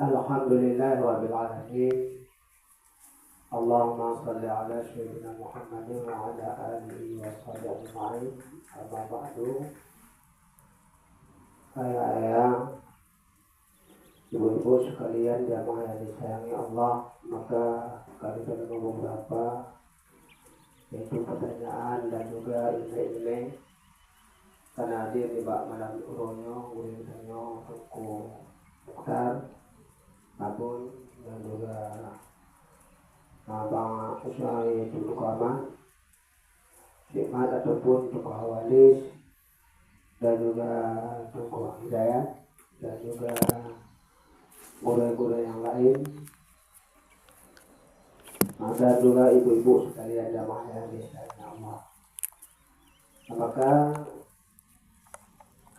Alhamdulillah rabbil alamin. Allahumma shalli ala sayyidina Muhammadin wa ala alihi wa sahbihi ajma'in. Amma ba'du. Ayah, ibu-ibu sekalian jamaah yang disayangi Allah, maka kami akan beberapa yaitu pertanyaan dan juga email karena hadir di bak malam uronyo urinyo tuku Mukhtar Abun dan juga Abang usaha yaitu Tukaman Hikmat ataupun Tuku Hawalis dan juga Tuku Hidayat dan juga guru-guru yang lain, maka juga ibu-ibu sekalian jamaah yang disayang Allah. Apakah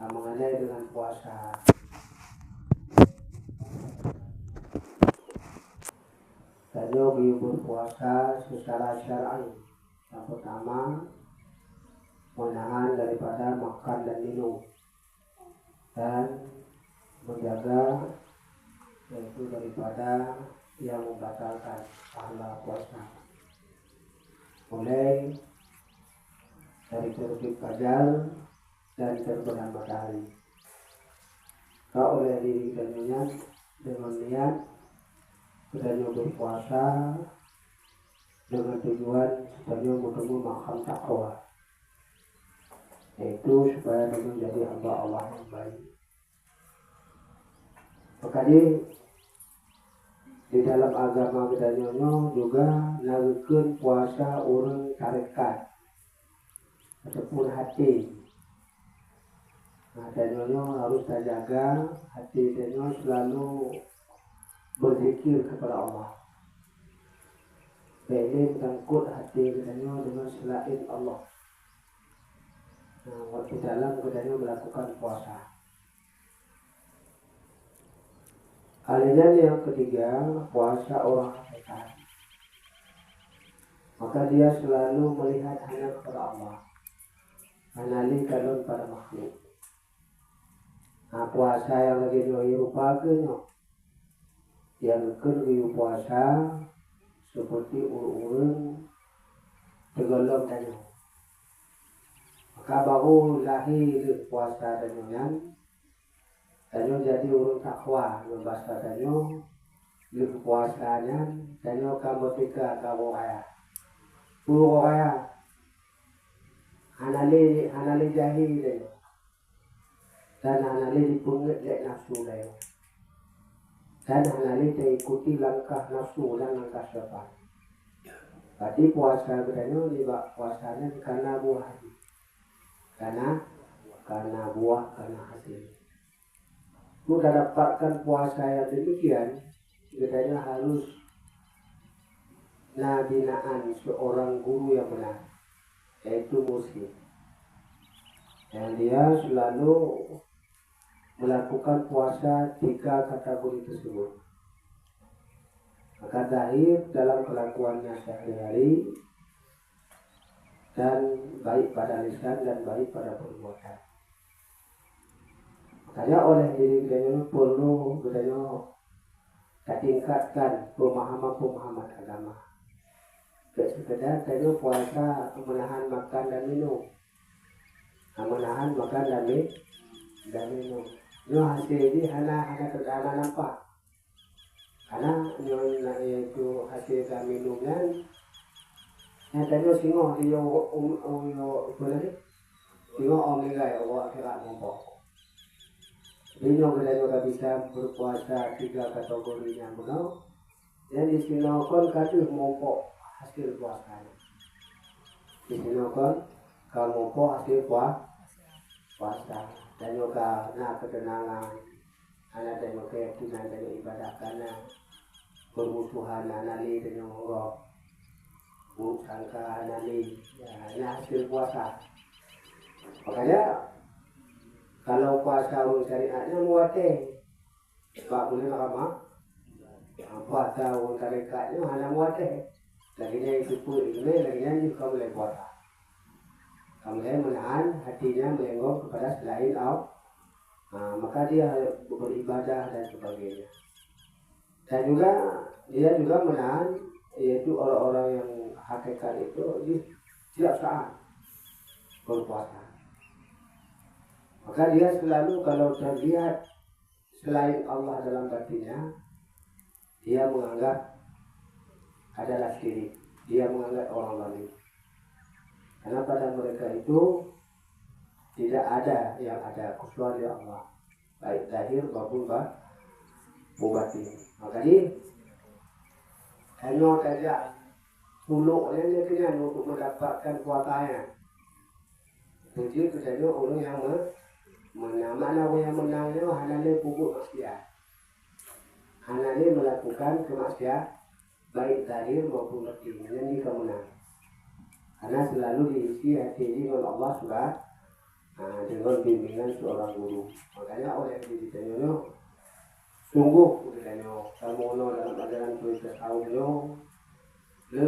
mengenai dengan puasa? Tadi berpuasa secara syar'i. Yang pertama, menahan daripada makan dan minum dan menjaga yaitu daripada yang membatalkan pahala puasa, mulai dari terbit fajar dan terbenam matahari. Kau oleh diri dan niat dengan niat kita berpuasa dengan tujuan supaya bertemu makam takwa, yaitu supaya menjadi hamba Allah yang baik. Maka di dalam agama kita juga nalikeun puasa orang tarekat ataupun hati. Nah, danyonya harus terjaga hati danyo selalu berzikir kepada Allah. Ini menyangkut hati danyo dengan selain Allah. Nah, waktu dalam danyo melakukan puasa. Aliran yang ketiga, puasa orang hakikat. Maka dia selalu melihat hanya kepada Allah, anali kalon pada makhluk. Nah, puasa yang lagi dirupakan yang kedua puasa seperti urun tergolong tanya. Maka baru lahir puasa danyonya. Danyo jadi urun takwa, membahas danyo di puasanya danyo kamu tiga kamu kaya puluh kaya anali jahil danyo dan anali dipungut lek nafsu danyo dan anali ikuti langkah nafsu dan langkah syaitan. Berarti puasa danyo di bak puasanya karena buah hati, karena buah karena hasil. Sudah dapatkan puasa yang demikian, katanya harus binaan seorang guru yang benar, yaitu muslim. Dan dia selalu melakukan puasa 3 kategori tersebut. Maka zahir dalam kelakuannya sehari-hari dan baik pada lisan dan baik pada perbuatan. Makanya oleh diri kita perlu kita tingkatkan pemahaman agama. Tidak sekedar kita puasa menahan makan dan minum, menahan makan dan minum. Ini hasil ini hanya terkadang nampak. Karena itu hasil kami minumnya. Yang tadi singo dia singo omega awak kira ngompok. Ini kita bisa berpuasa 3 kategorinya benar. Dan disinokan kaduh mompok hasil puasanya. Disinokan kalau mompok hasil puasa. Dan juga ketenangan, anak dan keyakinan dan ibadah karena bermusuhan anali dan Allah. Sangka anali, ya hasil puasa. Makanya kalau puasa orang syariatnya muateh, tak boleh lama. Puasa orang syariatnya hanya muateh. Laginya itu pun ini, laginya juga boleh puasa. Kamu menahan hatinya melengok kepada selain Allah. Maka dia beribadah dan sebagainya. Dan juga dia juga menahan yaitu orang-orang yang hakikat itu tidak saat berpuasa. Maka dia selalu kalau terlihat selain Allah dalam batinnya, dia menganggap adalah syirik, dia menganggap orang lain. Karena pada mereka itu tidak ada yang ada kecuali Allah, baik zahir maupun batin. Makanya hanya saja suluknya dia kena untuk mendapatkan kuatanya. Jadi kesannya orang yang menang, mana orang yang menangnya hanya dia pupuk maksiat, hanya dia melakukan kemaksiat baik zahir maupun batin. Ini kemenang. Karena selalu diisi hati dengan Allah Subhanahu dengan bimbingan seorang guru. Makanya oleh ditanya sungguh ditanya kamu dalam ajaran tulis tahunnya le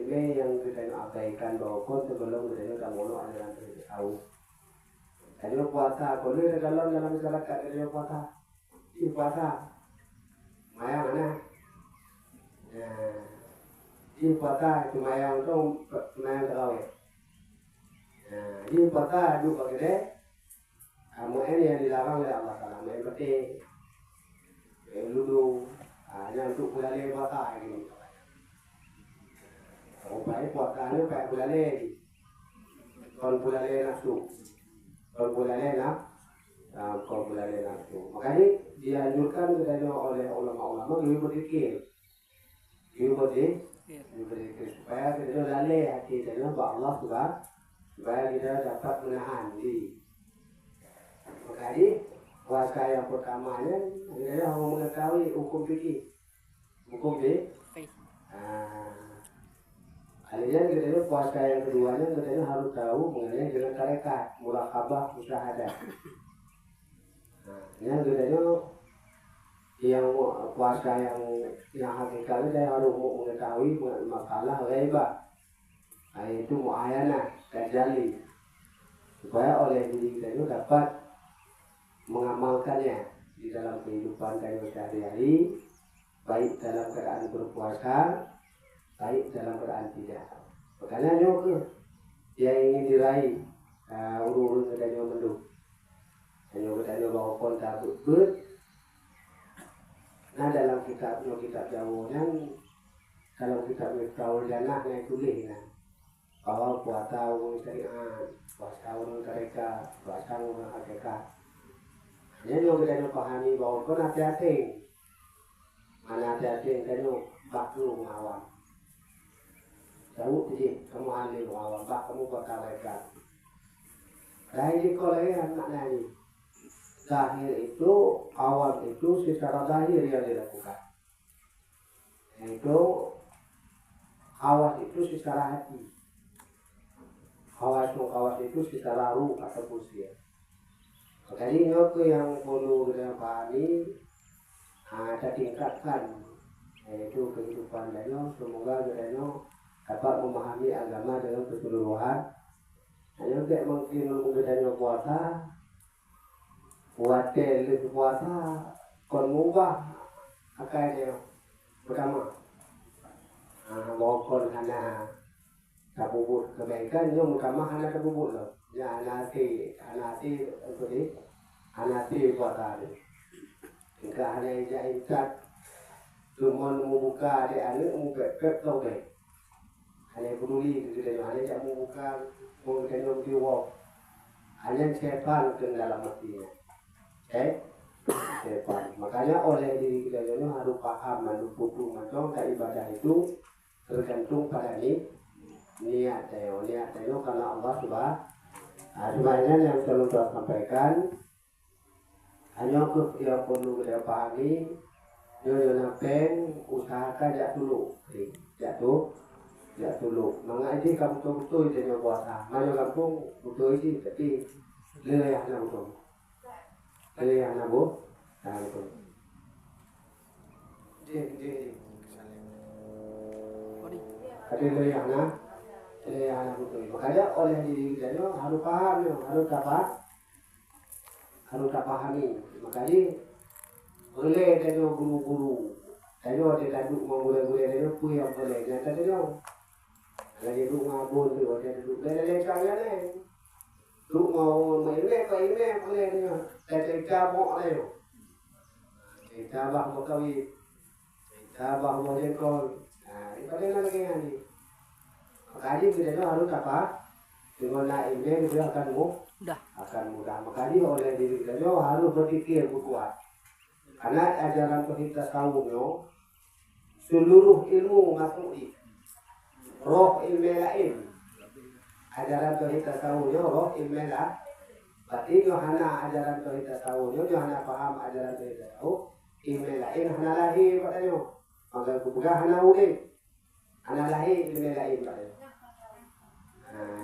ilmu yang kita abaikan bahwa sebelum ditanya kamu ajaran tulis tahun. Jadi puasa kalau dalam masyarakat dia puasa, si puasa, maya mana? Di puasa cuma yang tu main terawih. Di puasa juga gede. Kamu ini yang dilarang oleh Allah Taala main peti, ludu, yang untuk bulan puasa ini. Kalau baik puasa ni baik bulan ni. Kalau bulan nafsu, kalau bulan nafsu. Makanya dianjurkan oleh ulama-ulama lebih berfikir. Lebih supaya kita lalai hati kita bahwa Allah supaya kita dapat menahan diri. Makanya puasa yang pertamanya adalah mengetahui hukum fikih. Hukum fikih. Akhirnya kita puasa yang keduanya kita harus tahu mengenai dengan tarekat, muraqabah, musyahadah. Yang kita yang puasa yang hakikatnya saya harus mengetahui masalah ghaibah, yaitu muayyanah, tajali, supaya oleh diri kita itu dapat mengamalkannya di dalam kehidupan kita sehari-hari, baik dalam keadaan berpuasa, baik dalam keadaan tidak. Makanya juga yang ingin diraih urut-urut kita menduk, kita bawa kontak berbet. Nah dalam kitab Jawanan, dalam kitab Miftahul Jannah yang tulis bahwa puasa umum syariat, puasa umum mereka, puasa umum hakikat. Jadi kita pahami bahwa kau hati-hati, mana hati-hati kita baklu mengawal. Tahu sih kamu ahli mengawal, bak kamu bakal mereka. Dari kalau yang maknanya zahir itu, awal itu secara zahir yang dilakukan. Itu awas itu secara hati. Awas itu secara ruh atau usia. Jadi itu yang perlu kita pahami, ada tingkatkan, yaitu kehidupan kita. Semoga kita dapat memahami agama dengan keseluruhan. Hanya tidak mungkin kita puasa. Watel itu puasa kon mubah akai dia pertama mohon hana kabubut kebaikan yo pertama hana kabubut lo ya anati seperti anati puasa ni jika hana jahit lumon membuka dia anu membuka kau deh hanya peduli kita hanya tak membuka mungkin yang diwo hanya setan ke dalam hatinya. Sepan. Makanya oleh diri kita ini harus paham manupun macam ibadah itu tergantung pada niat saya karena Allah sebenarnya yang selalu saya sampaikan hanya yang perlu kita pahami Yonapen usahakan jatuh dulu. Mengaji kamu betul itu yang puasa. Mana kampung betul itu tapi leleh langsung. Leleh nabu, langsung. Tapi leleh betul. Makanya oleh diri kita harus paham, harus pahami. Makanya oleh dari guru-guru Tayo dia duduk mengulai-ulai dia pun yang boleh. Dan tak tahu. Lagi duduk ngabun tu, dia duduk lelekang ni. Duduk mau main-main boleh dia. Tak cabok dia. Kita bah berkawin. Kita bah berjengkol. Ibadah lagi ni. Makanya kita harus apa? Dengan naik dia akan mudah. Makanya oleh diri kita harus berfikir berkuat. Karena ajaran Tauhid tasawuf seluruh ilmu masuk di roh ilmu lain. Ajaran Tauhid tasawuf roh ilmu lain. Berarti hana ajaran Tauhid tasawuf hana paham ajaran Tauhid tasawuf ilmu lain hana lahir katanya. Maka bukan hana udah hana lahir ilmu lain katanya.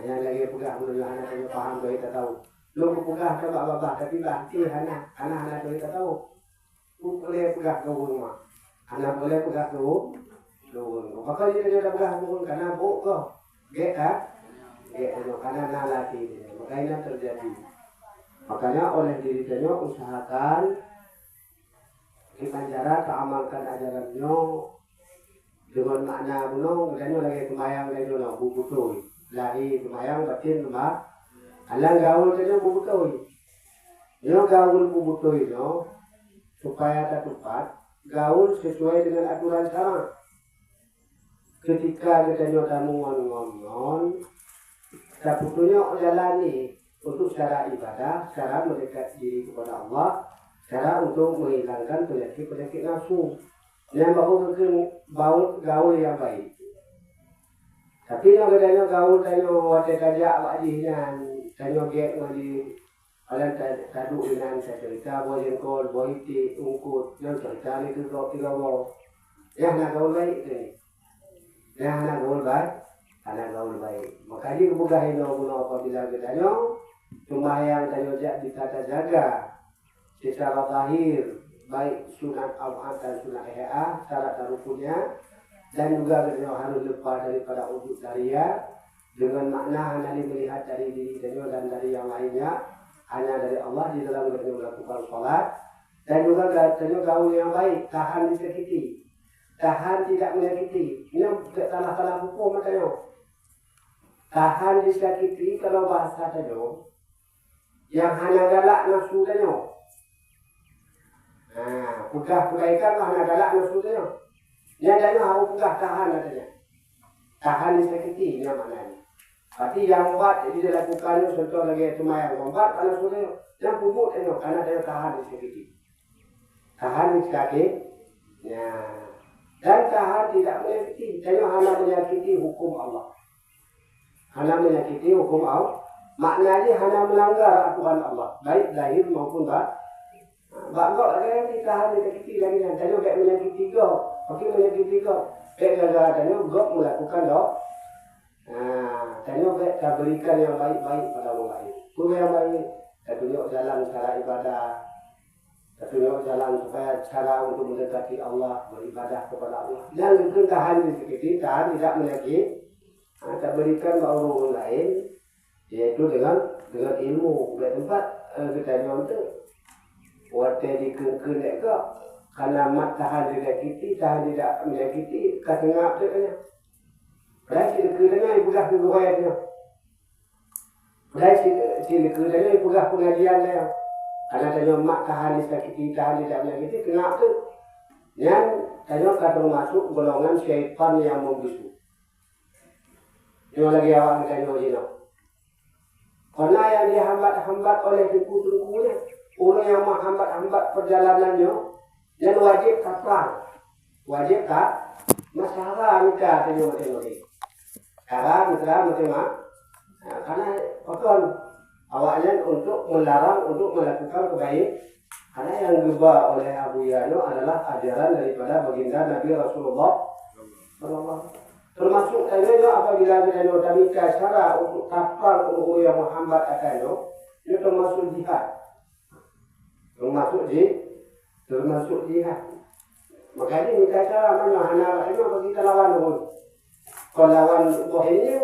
Yang lagi pegah pun hana tanya paham Tauhid tasawuf. Lu pegah ke bapa tapi bahti hana Tauhid tasawuf. Boleh pegang gaul rumah, anak boleh pegang gaul rumah. Maka dia dah pegang gaul karena buk kau, get karena nalati dia. Makanya terjadi. Makanya oleh diri dia usahakan kita cara amalkan ajarannya dengan makna gunung. Kita lagi kemayang dia bubutui, lagi kemayang batin rumah. Alang gaul dia bubutui, gaul bubutui supaya tepat gaul sesuai dengan aturan syara. Ketika kita tamu ngomong, sebetulnya jalani untuk secara ibadah, secara mendekat diri kepada Allah, secara untuk menghilangkan penyakit nafsu. Yang baru bau gaul yang baik. Tapi yang katanya gaul tanya wajah kajak wajihnya, tanya gek wajih. Kalian tak duduk dengan saya cerita, bawa jengkol, bawa itik, ungkut, yang cerita ni tu tiga bawa. Yang nak gaul baik ni. Yang nak gaul baik. Makanya kebukahan guna apabila kita tanya, cuma yang tanya ditata jaga secara lahir, baik sunat awal dan sunat ihya, syarat dan rukunnya, dan juga kita harus lepas daripada wujud daria dengan makna hanya melihat dari diri kita dan dari yang lainnya. Hanya dari Allah di dalam melakukan sholat dan juga katanya gaul yang baik, tahan disakiti, tahan tidak menyakiti. Ini salah hukum katanya. Tahan disakiti kalau bahasa tanya, yang hanya galak nafsu tanya. Pegah-pegahkan hanya galak nafsu tanya. Yang tanya harus pegah tahan katanya. Tahan disakiti ini maknanya. Berarti yang buat jadi dilakukan contoh lagi cuma yang membuat karena sudah yang bumbu tengok karena dia tahan di sedikit, tahan di kaki, dan tahan tidak menyakiti. Tengok hanya menyakiti hukum Allah, hanya menyakiti hukum Allah. Maknanya hanya melanggar aturan Allah, baik lahir maupun Bangkok lagi yang ditahan menyakiti lagi yang tengok kayak menyakiti kau, pakai menyakiti kau, kayak gara-gara tengok kau melakukan tanya kita berikan yang baik-baik pada orang lain. Itu yang baik. Kita tunjuk jalan cara ibadah. Kita tunjuk jalan supaya cara untuk mendekati Allah, beribadah kepada Allah. Yang itu tahan disakiti, tahan tidak menyakiti. Kita berikan kepada orang lain, yaitu dengan ilmu. Di tempat kita nyontek, waktu dikengkeng ke, karena mat tahan disakiti, tahan tidak menyakiti, kita tengah katanya. Berarti kerana ibulah keguaiannya. Berarti kerana ibulah pengajiannya. Karena tanya mak tahan disakiti, tahan tidak menyakiti, kena tu. Yang tanya kata masuk golongan syaitan yang membisu. Yang lagi awak tanya jina. Karena yang dihambat-hambat oleh tengku-tengkunya, orang yang menghambat-hambat perjalanannya, dan wajib kapal. Wajib tak? Masalah kita tengok-tengok ni. Sekarang karena awalnya untuk melarang untuk melakukan kebaikan. Karena yang dibawa oleh Abu Yano adalah ajaran daripada baginda Nabi Rasulullah SAW. Termasuk tanya apabila kita minta cara untuk kapal orang yang menghambat akannya, itu termasuk jihad. Termasuk jihad. Makanya minta cara mana anak itu bagi kita lawan pun. Kalau lawan bohongnya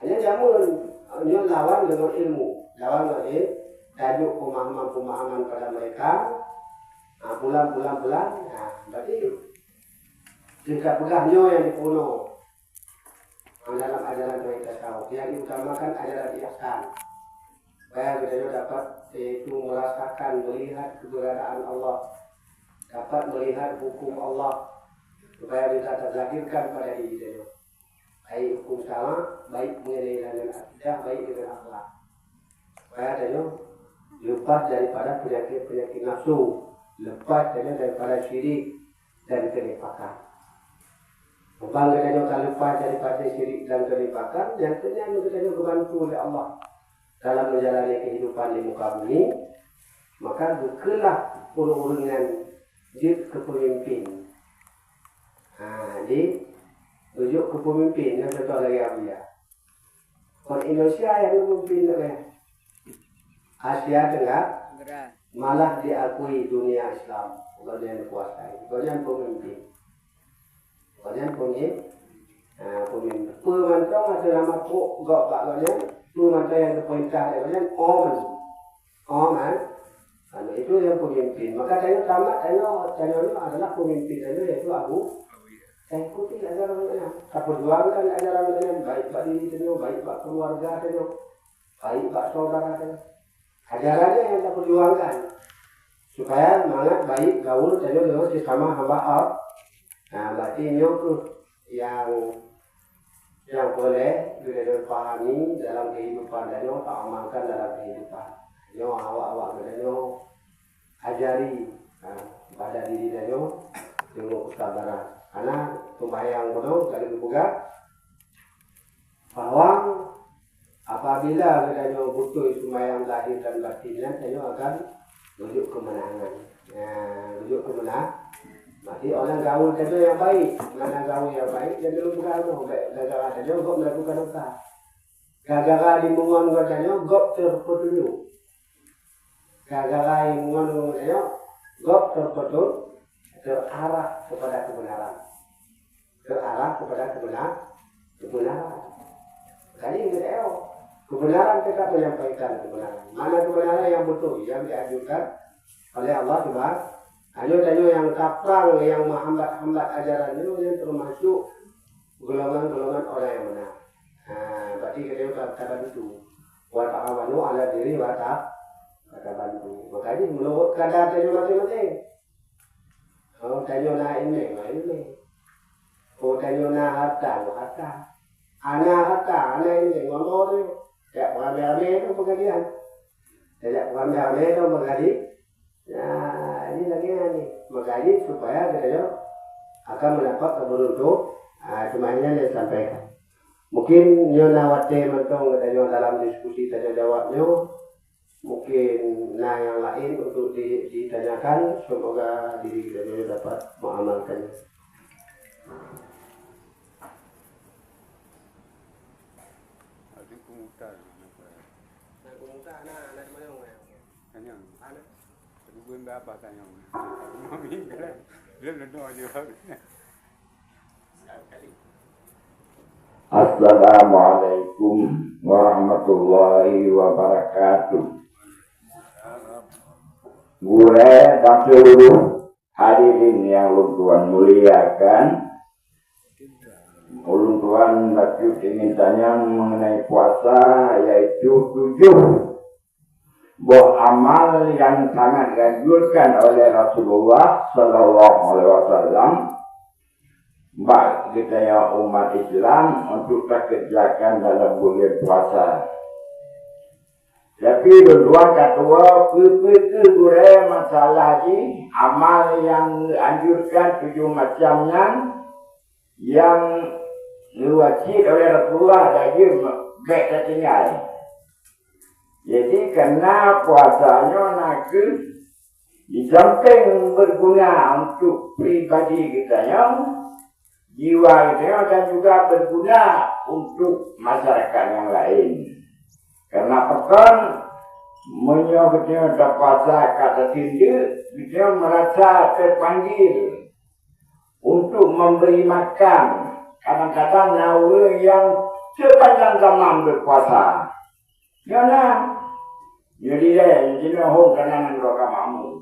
hanya jamun, hanya lawan dengan ilmu, lawan dengan tajuk pemahaman pada mereka. Bulan-bulan, Berarti jika pegahnya yang dipenuh dalam ajaran mereka tahu yang diutamakan ajaran ihsan. Supaya kita dapat yaitu merasakan, melihat keberadaan Allah, dapat melihat hukum Allah, supaya kita terzahirkan pada diri kita. Baik hukum sama, baik mengenai dengan akidah, baik dengan akhlak. Supaya kita lepas daripada penyakit nafsu, lepas daripada syirik dan kenifakan. Bangga kita lepas daripada syirik dan kenifakan, yang kenyang kita dibantu oleh Allah dalam menjalani kehidupan di muka bumi, maka bukalah urung-urungan jid kepemimpin. Di rujuk kepemimpin yang contoh lagi Abia. Orang Indonesia yang memimpin Asia Tenggara malah diakui dunia Islam. Bukan yang kuasai, bukan yang pemimpin. Bukan yang pemimpin. Pemantau ada nama kok gak bakalnya. Pemantau yang terperintah dengan Oman. Karena itu yang pemimpin. Maka tanya adalah pemimpin yaitu Abu. Saya ikuti ajaran mereka. Saya perjuangkan ajaran mereka. Baik bak diri kita, baik bak keluarga kita, baik bak saudara kita. Ajarannya yang kita perjuangkan. Supaya semangat baik gaul kita dengan sesama hamba Allah. Berarti ini yang boleh kita pahami dalam kehidupan dan tak amalkan dalam kehidupan. Awak-awak kita ajari pada diri kita dengan kesabaran. Karena sembahyang penuh kali dibuka bahwa apabila kita butuh sembahyang lahir dan batinnya, kita akan menuju kemenangan. Menuju kemenangan. Berarti orang gaul saja yang baik, mana gaul yang baik, jadi bukan gara-gara saja gop melakukan apa. Gara-gara limungan katanya gop terpetunjuk. Gara-gara limungan katanya gop terpetunjuk, terarah kepada kebenaran. Terarah kepada kebenaran. Kali ini kebenaran kita menyampaikan kebenaran. Mana kebenaran yang betul, yang diajukan oleh Allah Subhanahu. Hanya yang kaprang, yang menghambat ajarannya, yang termasuk golongan-golongan orang yang benar. Berarti kita kata itu. Wa ta'awanu ala diri wa kata bantu. Makanya menurut kadar tanya masing-masing. Tanya na ini. Tanya na harta. Ana ini ngomong tu. Tak ramai-ramai tu pengajian. Tak ramai-ramai tu mengaji. Ini lagi ni. Makanya supaya kita akan mendapat keberuntungan. Semuanya saya sampaikan. Mungkin nawate mentong kita dalam diskusi tanya jawabnya. Mungkin yang lain untuk ditanyakan. Semoga diri kita dapat mengamalkannya. Ada kumutan. Anak mana orang? Tanya. Bukan berapa tanya. Mami kan. Dia ledak juga. Assalamualaikum warahmatullahi wabarakatuh. Gue dan seluruh hadirin yang Tuhan muliakan. Tuhan Bapak ingin tanya mengenai puasa, yaitu 7 buah amal yang sangat dianjurkan oleh Rasulullah Sallallahu Alaihi Wasallam bagi kita umat Islam untuk kerjakan dalam bulan puasa. Tapi berdua ketua ke masalah ini amal yang dianjurkan 7 macamnya yang diwajib oleh Rasulullah lagi baik tertinggal. Jadi karena puasanya nak di samping berguna untuk pribadi kita jiwa kita dan juga berguna untuk masyarakat yang lain. Karena pekan menyokong kita puasa kata tindik, kita merasa terpanggil untuk memberi makan. Kadang-kadang nyawa yang sepanjang zaman berpuasa. Ya, jadi hong kenangan roka mamu.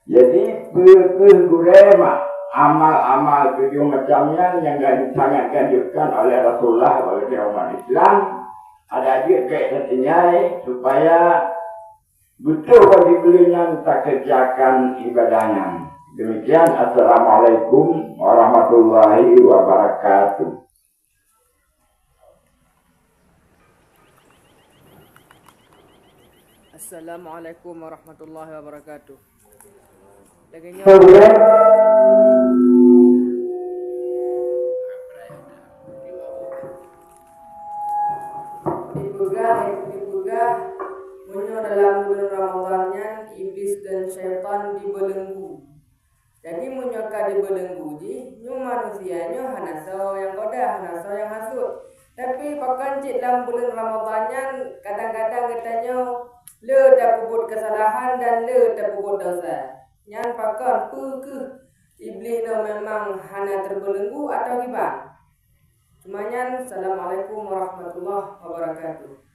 Jadi bergurema amal-amal tujuh macamnya yang sangat dianjurkan oleh Rasulullah bagi umat Islam. Ada dia kayak tertinggal supaya betul bagi beliau tak kerjakan ibadahnya. Demikian, Assalamualaikum warahmatullahi wabarakatuh. Assalamualaikum warahmatullahi wabarakatuh. Laganya dibuka munyo dalam bulan Ramadannya iblis dan syaitan dibelenggu. Jadi munyo ka dibelenggu ji nyu manusianya hanaso yang goda, hanaso yang hasud. Tapi pakan cik dalam bulan Ramadannya kadang-kadang katanya le tak puput kesalahan dan le tak puput dosa. Nyan pakan ke iblis no memang hana terbelenggu atau gimana? Semuanya, Assalamualaikum warahmatullahi wabarakatuh.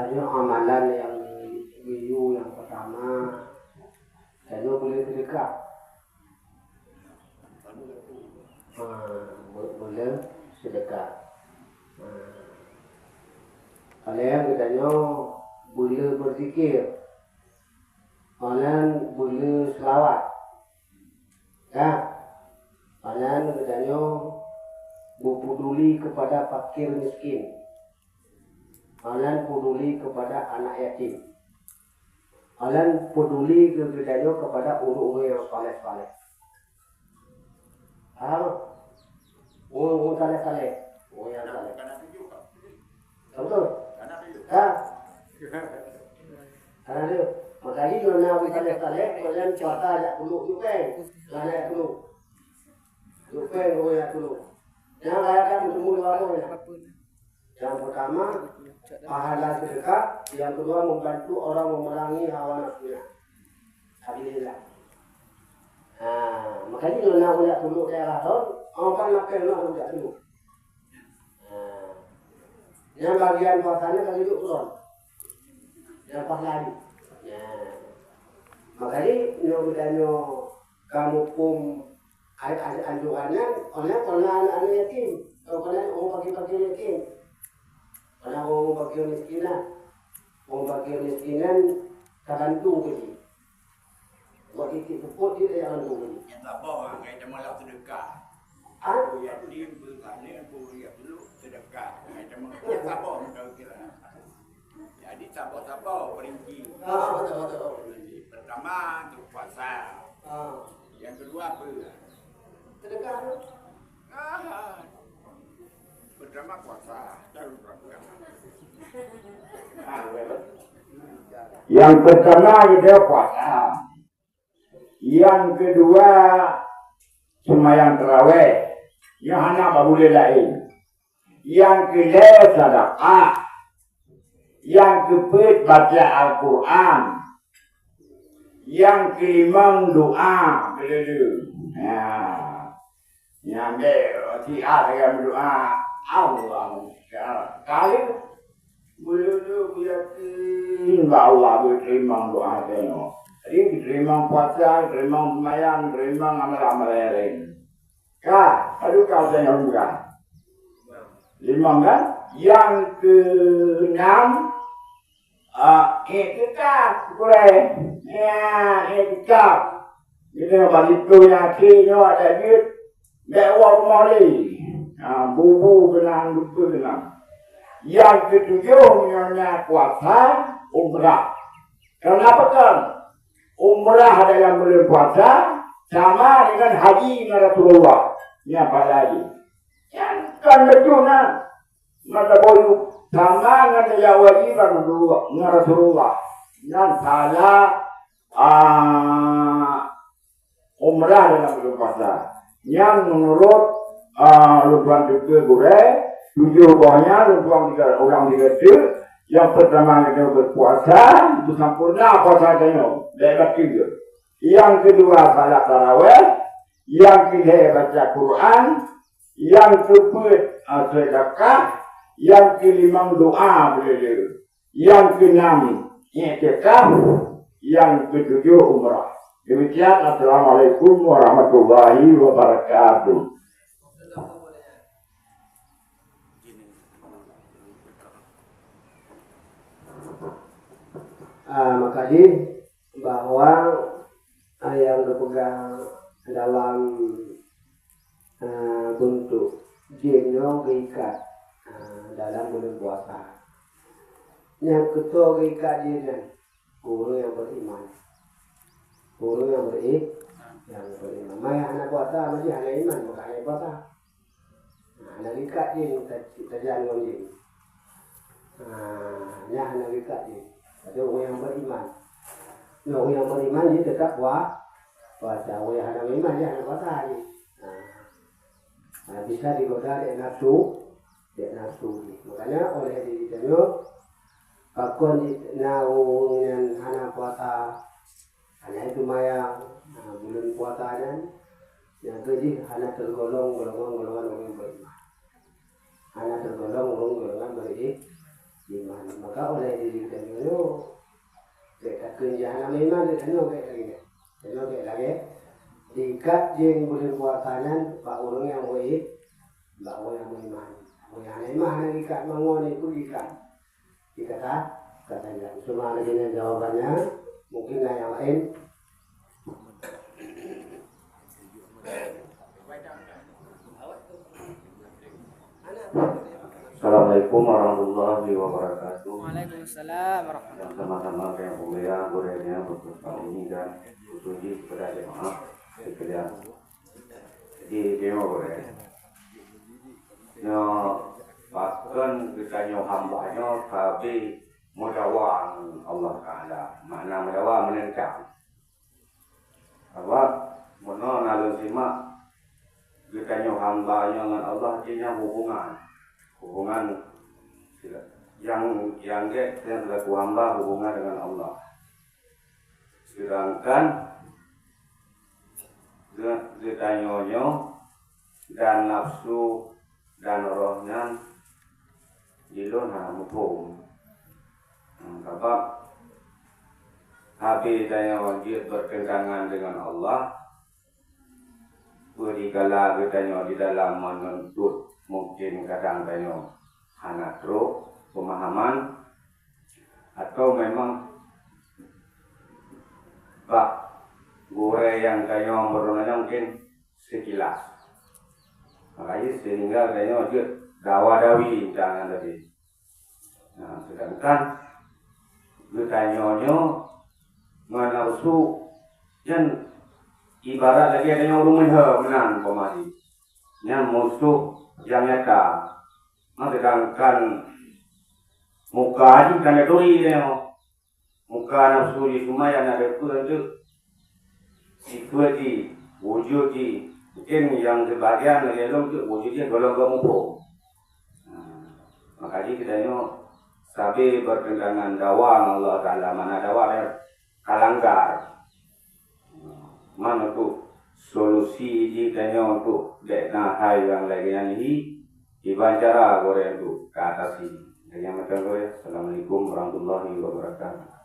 Yang amalan yang video yang pertama, saya boleh sedekah. Boleh sedekah. Kalian katanya boleh berzikir. Kalian boleh selawat. Ya. Kalian katanya berpeduli kepada fakir miskin. Kalian peduli kepada anak yatim. Kalian peduli kepada orang-orang yang saleh-saleh. Orang saleh-saleh. Orang yang saleh. Betul? Karena dia, makanya dia nak orang saleh-saleh, kalian cuaca tak peluk juga. Layak peluk. Juga orang yang peluk. Jangan layakan semua orang. Yang pertama, pahala sedekah. Yang kedua, membantu orang memerangi hawa nafsunya. Alhamdulillah. Makanya kalau nak boleh tunduk daerah tahun, orang nak nak boleh tunduk. Yang bagian puasanya kalau hidup turun. Yang pas lagi. Makanya nyobanya kamu pun anjurannya, kalau anak yatim, kalau orang pagi-pagi yatim. Karena orang bagi miskinan tergantung ke dia. Buat titik puput dia tergantung ke dia. Yang tak apa, kayak malam sedekah. Ya dia bertanya, dia perlu sedekah. Yang tak apa, tahu kira. Jadi siapa-siapa perinci. Betul. Pertama untuk puasa. Yang kedua apa? Sedekah. Pertama puasa, baru berangkat. Yang pertama itu puasa. Yang kedua sembahyang tarawih. Yang anak boleh lain. Yang ketiga sedekah. Yang keempat baca Al-Quran. Yang kelima doa. Yang ketiga dengan doa. Allah kali boleh yakin bahawa Allah berterima doa tengok. Jadi diterima puasa, diterima sembahyang, diterima amal-amal yang lain. Aduh kau tengok bukan? 5 kan? Yang ke-6 iktikaf boleh. Ya, iktikaf. Kita balik tu yakin ada duit, bawa rumah ni. Bubu kenang, lupa kenang. Yang ketujuh menyonya puasa, umrah. Kenapa kan? Umrah adalah bulan puasa, sama dengan haji dengan Rasulullah. Ini apa lagi? Yang kan betul nak. Mata boyu. Sama dengan yang wajib dengan Rasulullah. Dan salah umrah dalam bulan puasa. Yang menurut Lutuan juga boleh 7 bawahnya Lutuan orang 3 tu. Yang pertama kita berpuasa itu sempurna puasa tengok. Lepas 3 yang kedua salat tarawih, yang ketiga baca Quran, yang keempat sedekah, yang kelima doa boleh, yang keenam i'tikaf, yang ketujuh umrah. Demikian, assalamualaikum warahmatullahi wabarakatuh. Makanya bahwa yang berpegang dalam bentuk jengno keikat dalam bulan puasa. Yang ketua keikat jenang guru yang beriman, guru yang beriman. Maya anak puasa masih anak iman maka anak puasa. Anak keikat jeng terjangan jeng. Nya anak keikat jeng. Ada orang yang beriman. Orang yang beriman dia tetap puasa. Orang yang ada iman dia anak puasa ni. Bisa digoda dia nafsu. Makanya oleh diri kita pakon naungan anak puasa. Hanya itu maya bulan puasa dan yang kedua anak tergolong golongan orang yang beriman. Anak tergolong golongan beriman. Maka oleh diri kita kita kerja anak iman kita kayak lagi. Dikat jeng bulan puasanan pak orang yang baik, pak orang yang beriman. Orang yang iman dikat mangon itu dikat katanya. Cuma ada jenis jawabannya, mungkin yang lain. Assalamualaikum warahmatullahi wabarakatuh. Waalaikumsalam warahmatullahi wabarakatuh. Sama-sama yang mulia gorengnya untuk kali ini dan utuji kepada jemaah sekalian. Jadi dia goreng. Bahkan kita hambanya tapi mudawang Allah Taala. Makna mudawang menentang. Apa? Mana nalun simak kita hambanya dengan Allah dia hubungan yang selaku hamba hubungan dengan Allah. Sedangkan ditanyonyo dan nafsu dan rohnya dilona hukum. Sebab habis tanya wajib bertentangan dengan Allah. Berikala ditanya di dalam menuntut mungkin kadang tanya anak roh pemahaman atau memang bak gore yang tanya berunanya mungkin sekilas. Makanya sehingga tanya wajib dawa-dawi jangan tadi. Nah, sedangkan ditanya menafsu yang ibarat lagi ada yang rumah menang pemadi. Yang musuh yang nyata. Sedangkan muka ini kan ada dia. Muka nafsu di semua yang ada itu situasi wujud di mungkin yang sebagian lagi itu wujudnya golong gemuk. Makanya kita sabi bertentangan dawang Allah Taala mana dawang kalanggar. Mana tu solusi jikanya untuk dekna hal yang lagi yang ini dibacara goreng tu ke atas ini. Yang macam goreng. Assalamualaikum warahmatullahi wabarakatuh.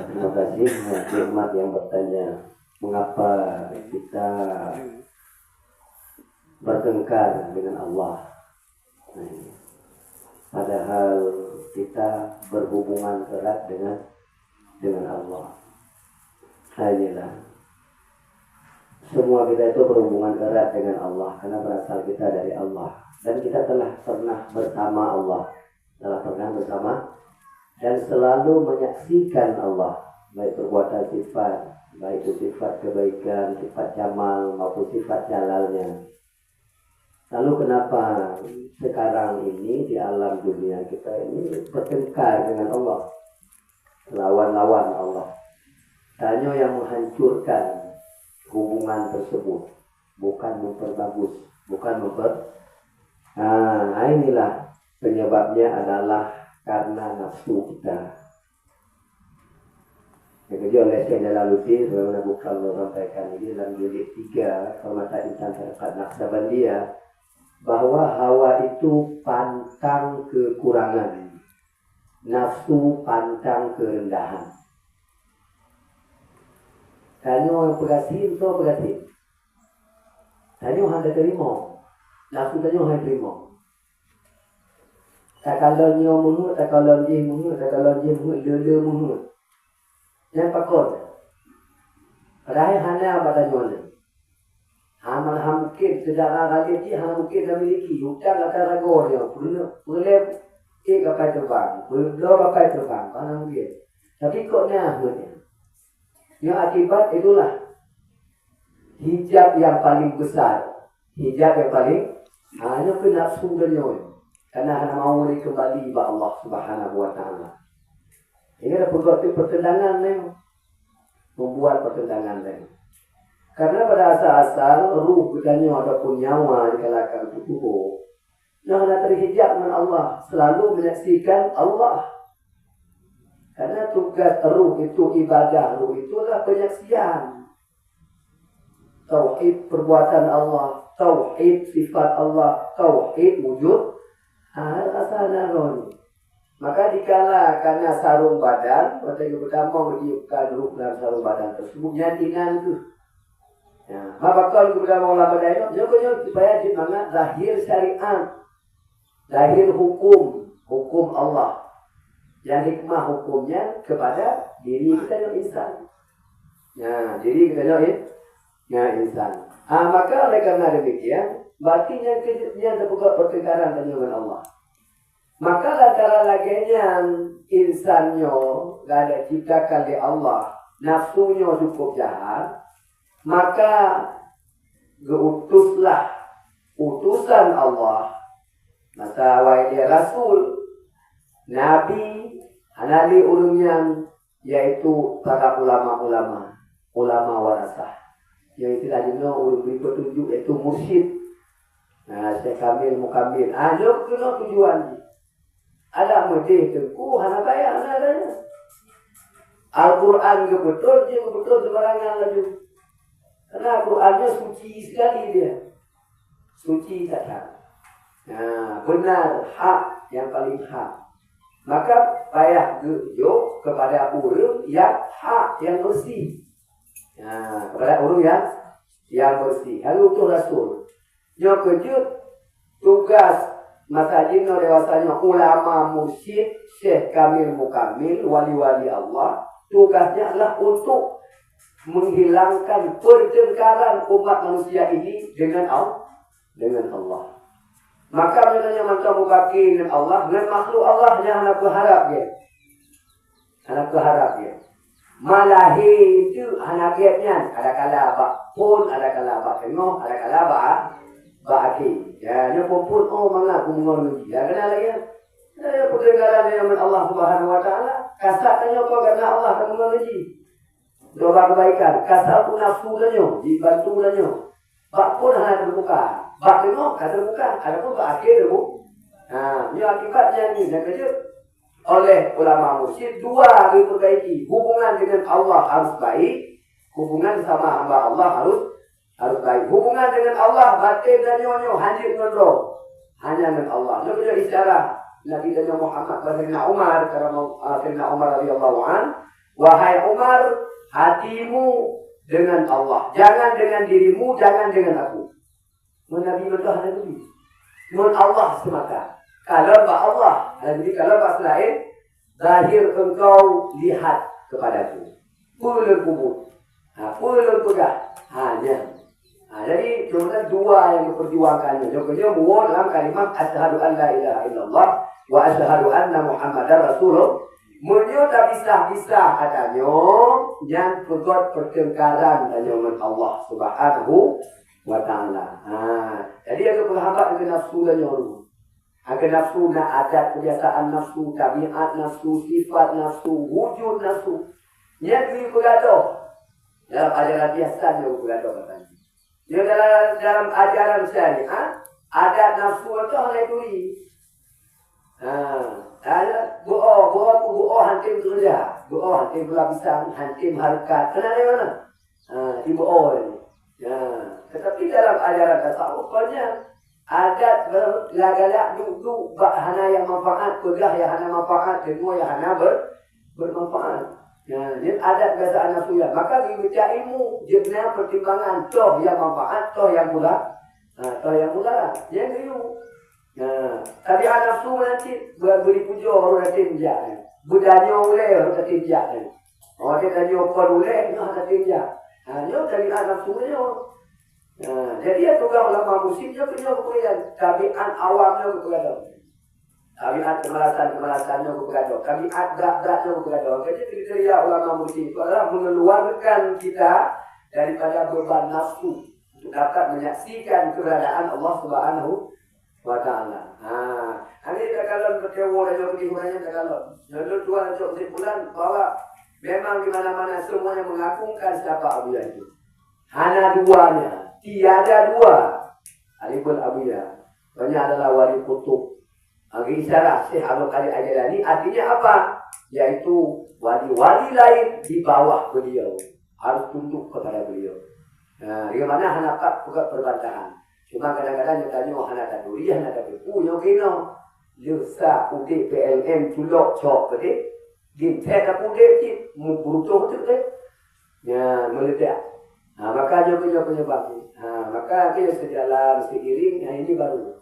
Terima kasih Hikmat yang bertanya mengapa kita bertengkar dengan Allah. Padahal kita berhubungan erat dengan Allah. Inilah semua kita itu berhubungan erat dengan Allah karena berasal kita dari Allah dan kita telah pernah bersama Allah, dan selalu menyaksikan Allah, baik perbuatan sifat, baik itu sifat kebaikan, sifat jamal maupun sifat jalalnya. Lalu kenapa sekarang ini di alam dunia kita ini bertengkar dengan Allah, lawan-lawan Allah? Tanya yang menghancurkan hubungan tersebut, bukan memperbagus, inilah penyebabnya adalah karena nafsu kita. Yang kedua oleh Syekh Jalaluddin, bagaimana bukan sampaikan ini dalam jilid 3 Permata Insan Syarikat Naqsabandiyah, bahwa hawa itu pantang kekurangan, nafsu pantang kerendahan. Tanya yang perhati, itu perhati. Tanya yang terima, nafsu tanya yang terima. Tak kalau nyo mungut, tak kalau dia mungut, lele mungut. Yang pakon. Padahal hanya pada nyo ni. Hamal mungkin sejarah kali ni hanya mungkin dah miliki. Hutang akan ragu dia. Boleh kapai terbang, dua kapai terbang, mana mungkin. Tapi kok ni akhirnya. Yang akibat itulah hijab yang paling besar. Hijab yang paling hanya ke nafsu dunia. Karena hanya mau kembali kepada Allah Subhanahu wa taala. Ini adalah pertentangan ni. Membuat pertentangan ni. Karena pada asal-asal ruh kita ataupun nyawa di kalangan tubuh yang hendak terhijab dengan Allah, selalu menyaksikan Allah. Karena tugas ruh itu ibadah, ruh itu adalah penyaksian. Tauhid perbuatan Allah, tauhid sifat Allah, tauhid wujud asalnya roh. Maka dikala karena sarung badan, waktu yang pertama menyiapkan ruh dalam sarung badan tersebut, nyantinan itu. Ya, maka kalau kita mau lakukan badan itu, jangan supaya di mana zahir syariat, zahir hukum Allah. Yang hikmah hukumnya kepada diri kita yang insan. Ya, diri kita yang insan. Maka oleh karena demikian, berarti yang terbuka pertengkaran dengan Allah. Maka cara laginya insannya gak ada ciptakan oleh Allah, nafsunya cukup jahat, maka diutuslah utusan Allah. Maka wahai dia Rasul, Nabi, anali ulumnya yaitu para ulama warasah. Yang istilahnya ulum beri petunjuk yaitu mursyid. Syekh Kamil Mukamil. Dia kena tujuan. Ada medih tengku, hana bayar adanya. Al-Quran ke betul, dia ke betul sembarangan lagi. Karena Al-Qurannya suci sekali dia. Suci tak. Benar, hak yang paling hak. Maka payah gejuk kepada urang yang hak, yang bersih. Kepada urang yang bersih. Lalu itu Rasul. Yang kejut tugas masajidnya dewasanya ulama mursyid, Syekh Kamil Mukamil, wali-wali Allah. Tugasnya adalah untuk menghilangkan pertengkaran umat manusia ini dengan Allah. Maka menanya macam mubakir dengan Allah, dengan makhluk Allah yang anak berharap dia. Malahi itu anak kiatnya. Ada kala bak pun, ada kala bak tengok, ada kala bak aki. Ya, dia pun mana aku mengulangi. Ya, kenal lagi. Ada pertengkaran dengan Allah Subhanahu wa taala. Kasar tanya kau karena Allah akan mengulangi. Doa kebaikan. Kasar pun nafsu tanya, dibantu tanya. Bak pun hanya terbuka. Bak tengok, terbuka. Ada pun bak akhir tu. Ini akibatnya ni. Dan kerja oleh ulama mursyid dua diperbaiki. Hubungan dengan Allah harus baik. Hubungan sama hamba Allah harus baik. Hubungan dengan Allah batin dan nyonya hanya dengan roh. Hanya dengan Allah. Itu punya isyarat. Nabi dan Muhammad Sayyidina Umar Sayyidina Umar radhiyallahu an, wahai Umar, hatimu dengan Allah. Jangan dengan dirimu, jangan dengan aku. Nabi betul hanya itu. Dengan Allah semata. Kalau Allah, dan kalau selain, zahir engkau lihat kepadaku. Pulul kubur. Pulul pegah. Hanya. Jadi cuma dua yang diperjuangkannya. Contohnya muat dalam kalimat asyhadu an la ilaha illallah wa asyhadu anna Muhammadar Rasulullah. Munyo tak pisah-pisah katanya yang pergot pertengkaran dengan Allah Subhanahu wa taala. Jadi ada berhambat dengan nafsu dan nyawa. Agar nafsu nak adat kebiasaan nafsu, tabiat nafsu, sifat nafsu, wujud nafsu. Dia pergi bergaduh. Dalam ajaran biasa dia bergaduh katanya. Dia dalam ajaran syariah, adat nafsu itu hanya duri. Ada buo hantim kerja, buo hantim lapisan, hantim harkat. Kenal dia mana? Di buo ini. Tetapi dalam ajaran tasawuf banyak adat berlagalak duduk hana yang manfaat, pegah yang hana manfaat, kedua yang hana bermanfaat. Dia adat biasa nafsu ya. Maka dibaca ilmu, dia punya pertimbangan toh yang manfaat, toh yang mula, Dia keliru. Tadi nafsu nanti beri puja baru nanti bijak. Budanya boleh baru nanti bijak. Dia tadi apa boleh, dia nanti bijak. Dia tadi nafsu dia. Jadi ya tugas ulama muslim dia punya kemudian tabiat awamnya kepada. Tabiat kemalasan-kemalasannya kepada. Tabiat berat-beratnya kepada. Jadi kriteria ulama muslim itu adalah mengeluarkan kita daripada beban nafsu untuk dapat menyaksikan keberadaan Allah Subhanahu wa Ta'ala. Ini tak kalau bertewa dan pergi huranya tak kalau. Lalu Tuhan untuk kesimpulan bahwa memang di mana-mana semuanya mengagungkan siapa Abuya itu. Hanya duanya, tiada dua. Alibul Abuya. Banyak adalah wali kutub. Isyarat Syekh Abdul Qadir Al-Jilani artinya apa? Yaitu wali-wali lain di bawah beliau. Harus tunduk kepada beliau. Bagaimana hanakat bukan perbantahan. Cuma kadang-kadang yang tanya hana tak duri, hana tak berpu, yang kena. Lusa, udik, PLM, culok, cok, betul? Gintek aku udik, muburutuh betul betul? Meledak. Maka juga penyebab ini. Maka kita sejalan, seiring, ini baru.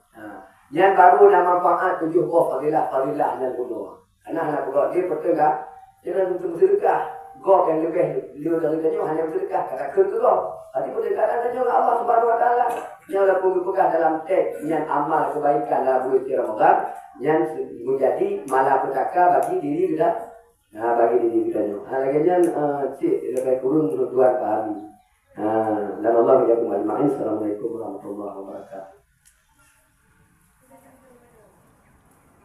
Yang baru nama manfaat 7 fadilah dan bunuh. Anak-anak pula dia betul tak? Dia dah bersedekah. Gok yang lebih liur dari tanya hanya bersedekah. Kata ke gok. Tadi berdekatan tanya Allah Subhanahu Wa Taala. Yang lebih pegah dalam teks yang amal kebaikan dalam bulan Ramadan yang menjadi malapetaka bagi diri kita. Bagi diri kita. Lagi yang cik lebih kurun tuan kami. Dan Allah ya kumajma'in. Assalamualaikum warahmatullahi wabarakatuh.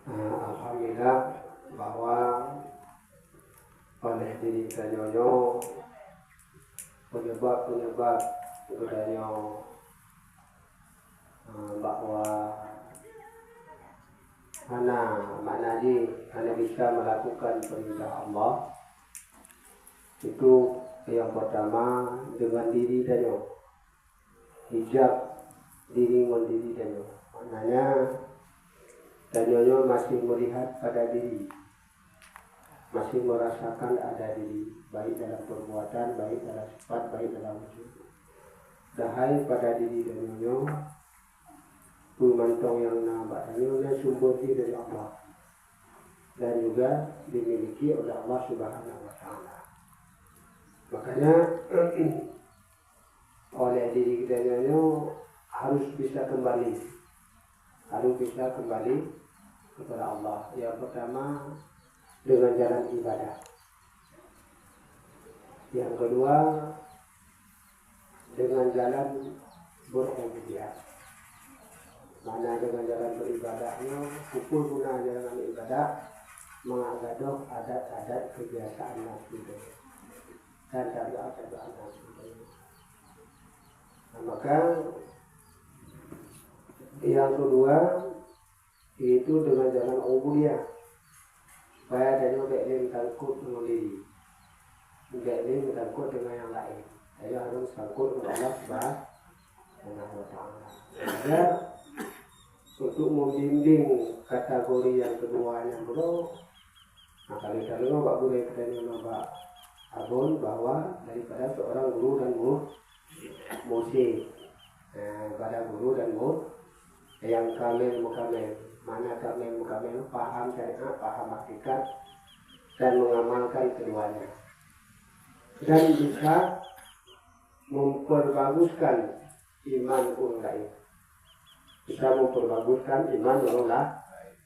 Alhamdulillah bahwa oleh diri kita nyonya penyebab kepadanya bahwa makna bisa melakukan perintah Allah itu yang pertama dengan diri dan hijab diri mandiri dan maknanya Danyonya masih melihat pada diri, masih merasakan ada diri, baik dalam perbuatan, baik dalam sifat, baik dalam wujud. Dahai pada diri Danyonya, pemantong yang nampak Danyonya sumber dari Allah dan juga dimiliki oleh Allah Subhanahu Wa Taala. Makanya oleh diri Danyonya harus bisa kembali kepada Allah. Yang pertama dengan jalan ibadah. Yang kedua dengan jalan berubudiyah. Mana dengan jalan beribadahnya, pukul guna jalan ibadah, mengagadok adat-adat kebiasaan nafsu dan tabiat-tabiat nafsu. Maka yang kedua itu dengan jalan ubudiyah, supaya dia tidak takut dengan diri, tidak takut dengan yang lain. Dia harus takut dengan Allah Subhanahu Wa Taala. Untuk membimbing kategori yang kedua yang belum, kali Pak Guru kita Pak Abon bahwa daripada seorang guru dan musik, pada guru dan yang kamil mukamil, mana kamil mukamil paham syariat, paham hakikat dan mengamalkan keduanya dan bisa memperbaguskan iman orang lain, bisa memperbaguskan iman orang lain.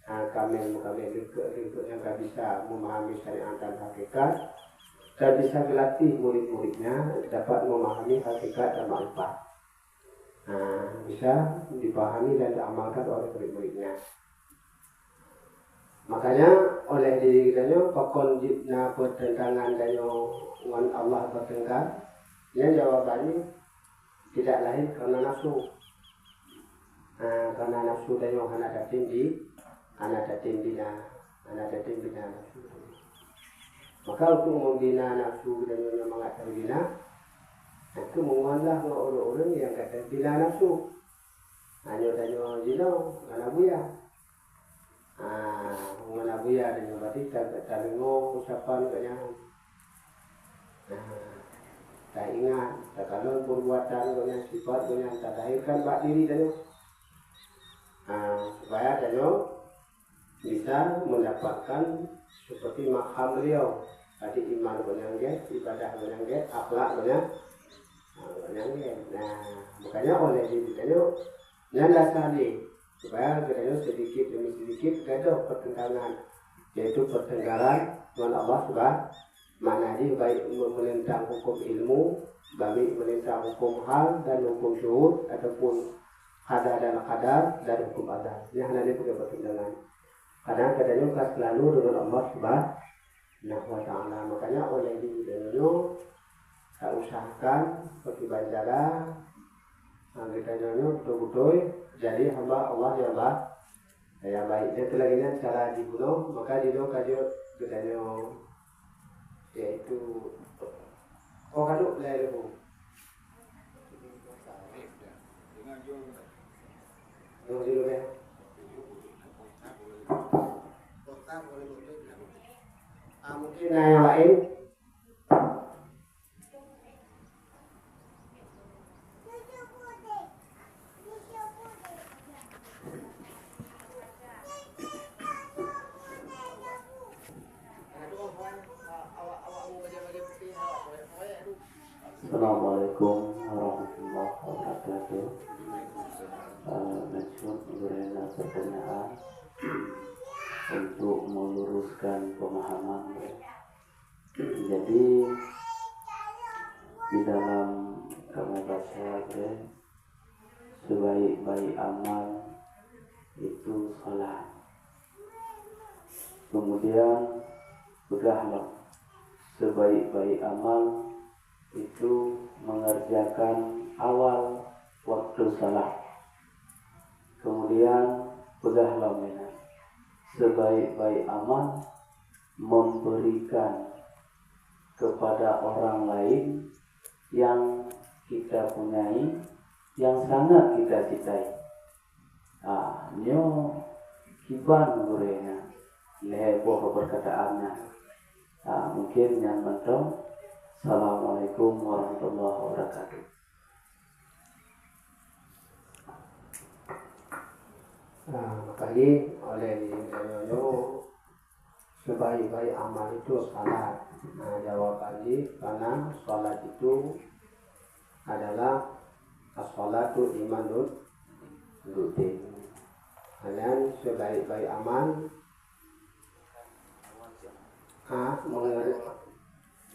Kamil mukamil itu yang bisa memahami syariat dan hakikat dan bisa melatih murid-muridnya dapat memahami hakikat dan manfaat. Bisa dipahami dan diamalkan oleh murid-muridnya. Makanya oleh diri kita pakon jibna pertentangan dengan Allah bertengkar, yang jawabannya tidak lain karena nafsu. Karena nafsu dan anak datin bina nafsu. Maka untuk membina nafsu dan mengatur bina, itu menguatlah orang-orang yang kata bina nafsu. Hanya jino, mana buya. Mana buya dan berarti tak dengar ucapan katnya. Tak ingat, tak kalau perbuatan katnya sifat katnya tak lahirkan bak diri dan supaya dan bisa mendapatkan seperti makam beliau. Tadi iman benangget, ibadah benangget, akhlak benangget. Makanya oleh diri kita nyanda sekali supaya kita sedikit demi sedikit gaduh pertentangan, yaitu pertengkaran dengan Allah Subhanahu baik menentang hukum ilmu, baik menentang hukum hal dan hukum syuhud ataupun qada dan qadar dan hukum adab. Ini hanya punya pertentangan. Kadang-kadang kita selalu dengan Allah Subhanahu wa ta'ala. Makanya oleh diri kita usahakan seperti banjara kita betul-betul jadi hamba Allah yang baik. Dan lagi cara dibunuh maka dino kajo kita yaitu kaduk leru mungkin yang lain. Assalamualaikum warahmatullahi wabarakatuh. Najmud memberikan pertanyaan untuk meluruskan pemahaman. Jadi di dalam kami baca sebaik-baik amal itu salat. Kemudian sudahlah sebaik-baik amal itu mengerjakan awal waktu salat. Kemudian sudahlah sebaik-baik amal memberikan kepada orang lain yang kita punyai, yang sangat kita cintai. Nyo kiban gurenya, leboh perkataannya. Mungkin yang penting. Assalamualaikum warahmatullahi wabarakatuh. Kali oleh diri sebaik-baik amal itu salat. Jawabannya karena salat itu adalah as-salatu imanul din. Dan sebaik-baik amal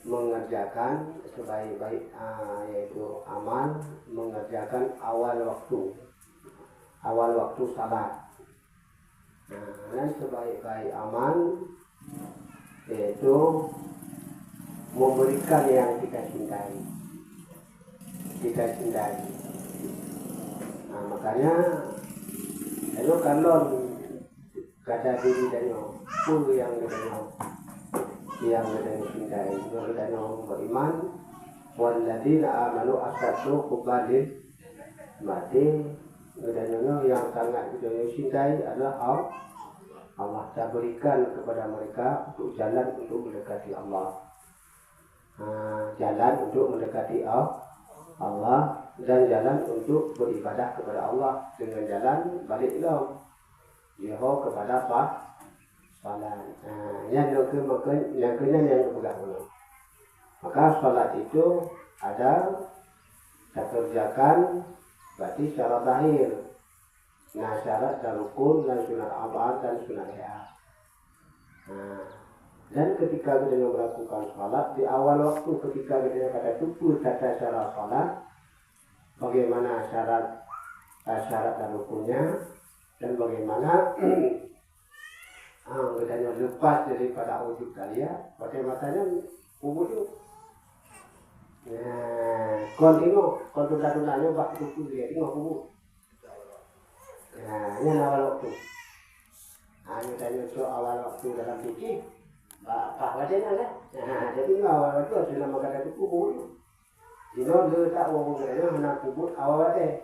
mengerjakan sebaik-baik yaitu amal mengerjakan awal waktu salat. Dan sebaik-baik amal yaitu memberikan yang kita cintai. Makanya kalau kata diri dan pun yang kita cintai, kita beriman, walladzina amanu asyaddu hubban mati. Yang sangat kita cintai adalah Allah. Tak berikan kepada mereka untuk jalan untuk mendekati Allah. Jalan untuk mendekati Allah dan jalan untuk beribadah kepada Allah dengan jalan baliklah jauh kepada salat. Yang kena yang bergabung. Maka salat itu ada kita kerjakan berarti secara zahir. Syarat dan rukun dan sunat abad dan sunat ya. Dan ketika kita melakukan salat di awal waktu, ketika kita kata tubuh tata cara salat, bagaimana syarat dan rukunnya dan bagaimana Katanya lepas daripada wujud kalian, pakai matanya kubur tu. Nah, kau tengok, kau tunda-tundanya bak kuku dia tengok kubur. Nah, ini awal waktu. Ini tanya tu awal waktu dalam fikir. Pak wajahnya kan? Nah, jadi awal waktu ada nama kata tu kubur tu. Jino dia tak orang kata mana kubur awal waktu.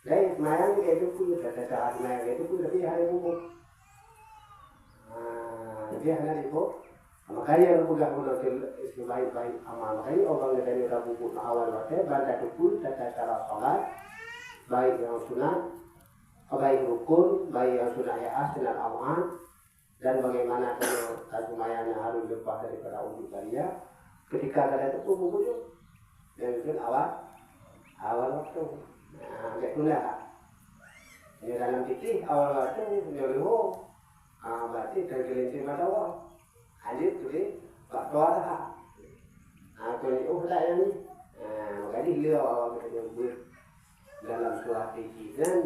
Jadi mayang dia tu pun kata mayang dia tu pun tapi hari kubur. Dia hanya itu. Makanya yang pegang pun sebaik-baik amal. Makanya orang yang tanya kubur awal waktu banda tu pun tata cara solat, baik yang sunat, baik rukun, baik yang sunat ya sunat aman, dan bagaimana kalau kesumayannya harus lepas daripada wujud kalian. Ketika kalian itu kubur yang itu awal waktu. Nah, tak guna. Ini dalam fikih awal waktu nyuruh. Berarti tergelincir pada awal. Hadis tu dia tak tua dah. Kalau tak yang ni. Makanya dia awal kita buat dalam surah fikih dan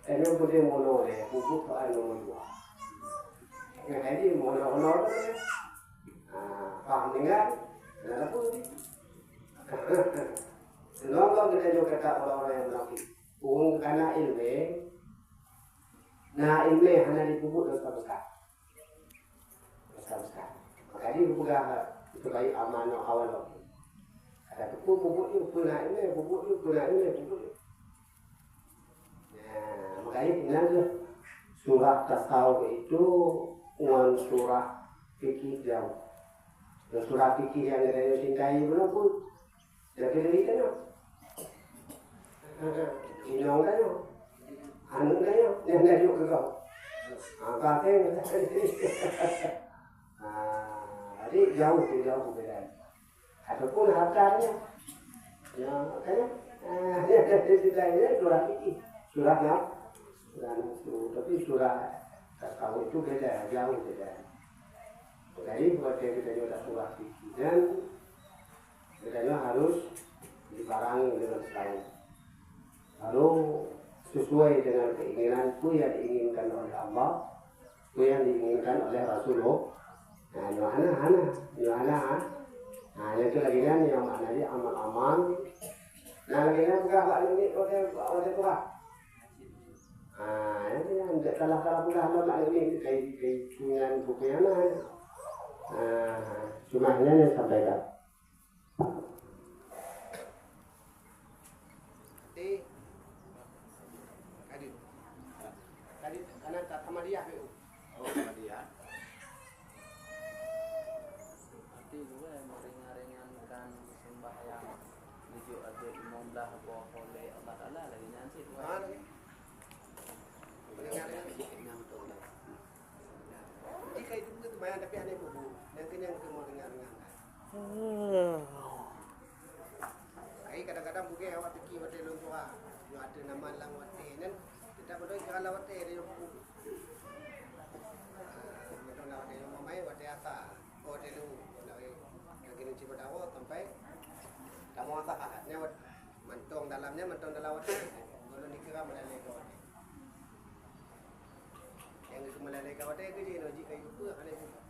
yang boleh mono dia kubur soal nombor 2. Yang tadi mono tu dia. Faham dengar? Kenapa pun ni? Selama kita juga kata orang-orang yang munafik. Kerana ilmu. Nah ilmu hanya dikubur besar-besar. Makanya dia pegang itu baik amanah awal waktu. Ada kubur itu punah ilmu, kubur itu punah ilmu, kubur itu. Nah, makanya tinggal surah tasawuf itu dengan surah fikih jauh. Dan surah fikih yang ada cintai belum pun jadi lebih tengok. Inong tayo. Ano tayo? Yang tayo ke kau. Kakek. Jadi jauh beda. Ataupun hartanya. Ya, kan? Dia surah fikih. Surahnya. Tapi surah tasawuf itu beda, jauh beda. Jadi buat kita juga surah fikih dan bedanya harus dibarangi dengan selain. Lalu sesuai dengan keinginanku yang diinginkan oleh Allah, itu yang diinginkan oleh Rasulullah. Nah, Yohana. Nah, itu lagi kan yang maknanya amal-amal. Nah, lagi kan bukan hak ini oleh Tuhan. Nah, itu yang tidak salah-salah bukan amal ini kayak keinginan bukunya. Cuma hanya yang sampaikan. Ahmadiyah itu. Oh, Ahmadiyah. Arti juga meringan-ringankan sembahyang tujuh atau imam lah oleh Allah Taala lagi nanti tu. Meringan-ringan betul. Jika itu betul bayang tapi ada kubur. Yang kenyang ke mau ringan-ringankan. Kadang-kadang bukan awak fikir waktu lontua. Yo ada nama lang waktu nan tidak boleh kalau waktu dia kubur. Waktu apa? Oh dia lu, yang kini cipat awal sampai kamu apa? Akadnya mentong dalamnya mentong dalam waktu. Kalau nikah melalui kawat. Yang itu melalui kawat itu dia noji kayu pun ada juga.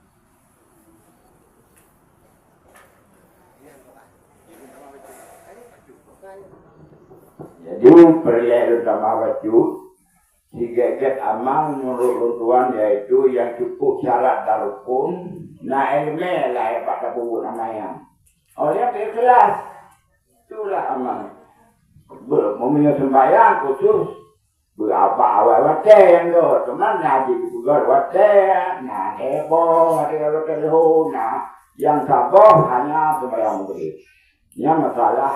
Ini apa? Ini nama baju. Jadi perihal utama baju tiga amal menurut runtuhan yaitu yang cukup syarat dan rukun. Nah ilmu lah pakai buku namanya. Oleh ikhlas itulah amal. Mempunyai sembahyang khusus berapa awal waktu yang tu. Teman ngaji juga waktu. Nah heboh ada waktu nah yang sabar hanya sembahyang beri. Yang masalah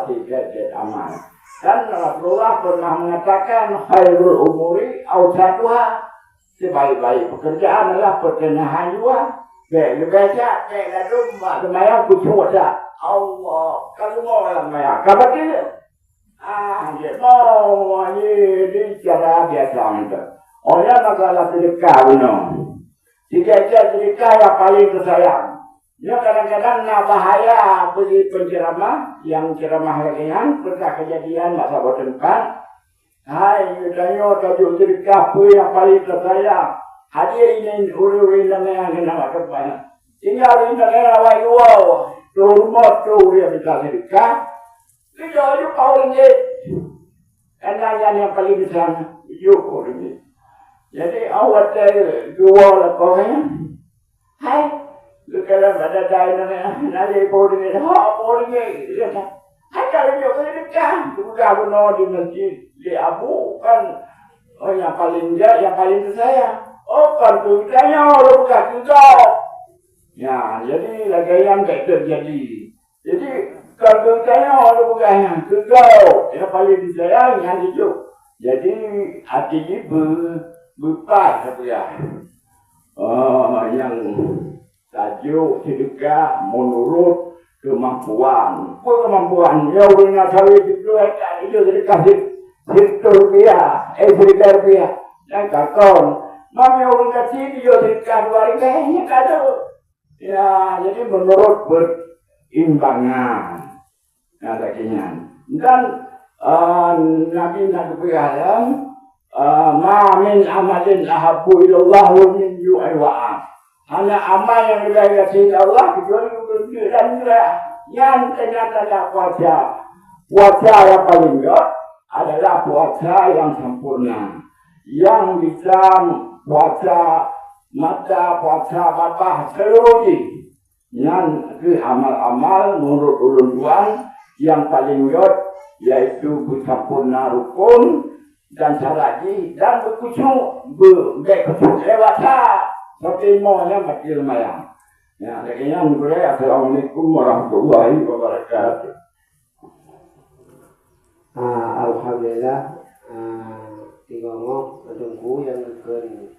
tiga amal. Dan Rasulullah pernah mengatakan khairul umuri awsatuha, sebaik-baik pekerjaan adalah pertengahan juga. Baik baca, baik lalu semaya kucuk dah. Allah kalau mau lah maya. Kabar dia, dia mau ini cara biasa itu. Orang masalah sedekah benar. Jika sedekah yang paling tersayang. Ya kadang-kadang nak bahaya bagi penceramah yang ceramah lagian pernah kejadian masa bertempat. Hai, tanya tajuk sedekah apa yang paling tersayang. hadirin uri-uri namanya kena kepada. Tinggal ini negara wayu, rumah tu dia bisa sedekah. Dia juga orang ni, enaknya yang paling besar juga orang ni. Jadi awak dua lakonya, hai, kalau ada daya nanti orang ni, orang ni, hai kalau dia sedekah, juga benar di masjid, di abu kan, oh yang paling saya. Oh, kan tu tanya orang bukan juga. Ya, jadi lagi yang tak terjadi. Jadi kalau tanya orang bukan juga, yang paling disayang yang itu. Jadi hati berpas apa ya? Yang tajuk sedekah menurut kemampuan. Apa kemampuan? Ya orang nak cari itu sedekah rupiah, rupiah. Yang takkan. Mami orang kecil dia sedekah keluarganya kado. Ya, jadi menurut berimbangan. Nah, dagingnya. Dan Nabi berkata, ma min amalin ahabbu ilallah min ju'i wa'am. Hanya amal yang lebih kasih Allah kecuali berjuang dan yang ternyata puasa. Puasa yang paling berat adalah puasa yang sempurna. Yang bisa puasa mata, puasa bapak, seluruh yang ke amal-amal menurut ulun tuan yang paling berat yaitu bersempurna rukun dan syarat dan berkusyuk lewat seperti maunya mati lumayan. Ya, akhirnya mulai Assalamualaikum warahmatullahi wabarakatuh. Alhamdulillah. Ngomong menunggu yang bukan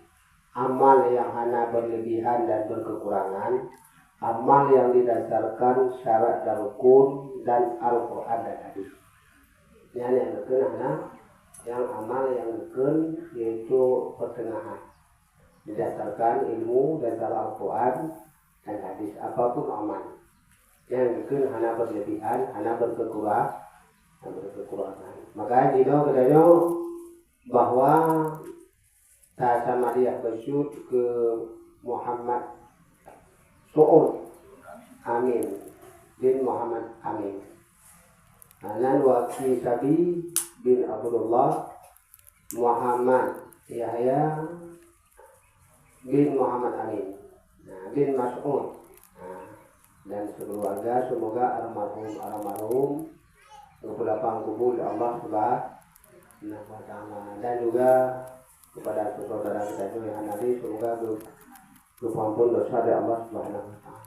amal yang hanya berlebihan dan berkekurangan, amal yang didasarkan syarat dan rukun dan Al-Quran dan hadis. Yang bukan hanya yang amal yang bukan yaitu pertengahan, didasarkan ilmu dasar Al-Quran dan hadis. Apapun amal yang bukan hanya berlebihan, hanya berkekurangan. Makanya kita katanya bahwa sama dia bersyukur ke Muhammad Su'ud Amin bin Muhammad Amin dan wakil Sabi bin Abdullah Muhammad Yahya bin Muhammad Amin bin Mas'ud dan sekeluarga semoga almarhum berlapang kubur Allah Subhanahu wa ta'ala, dan juga kepada saudara kita yang hadir semoga berpampun dosa dari Allah Subhanahu wa ta'ala.